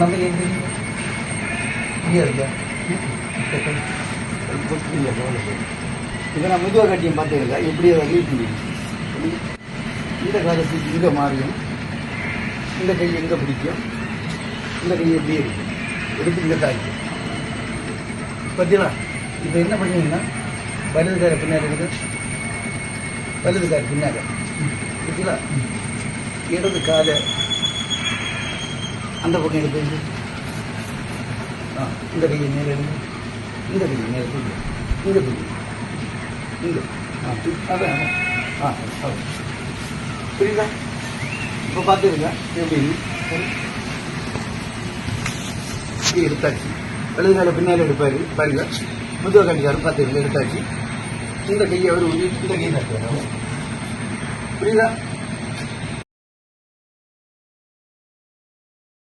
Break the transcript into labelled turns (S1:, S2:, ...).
S1: நம்ம இங்கே இருக்கா இப்போ நான் முதுவ கட்டியம் பார்த்ததில்ல எப்படி அதை லீட் முடியும் இந்த காலத்துக்கு இங்கே மாறியும் இந்த கை எங்கே பிடிக்கும் இந்த கை எப்படி இருக்கும் எடுத்து இங்கே தாக்கும் பார்த்தீங்களா இப்போ என்ன பண்ணீங்கன்னா வலதுகார பின்னாடி இருக்குது வலதுகார பின்னாடி பார்த்தீங்களா இடது காலை அந்த பக்கம் எடுத்து இந்த கையை மேலே எடுங்க இந்த கையை மேலே எடுங்க இங்கே பிடி இங்கே அதான் புரியுதா இப்போ பார்த்துருங்க எப்படி இப்படி எடுத்தாச்சு வலது காலை பின்னால் எடுப்பாரு பாருங்க முதுவ கட்டிக்காரன் பார்த்துருங்க எடுத்தாச்சு இந்த கையை அவர் இந்த கையை நட்டுவார் புரியுதா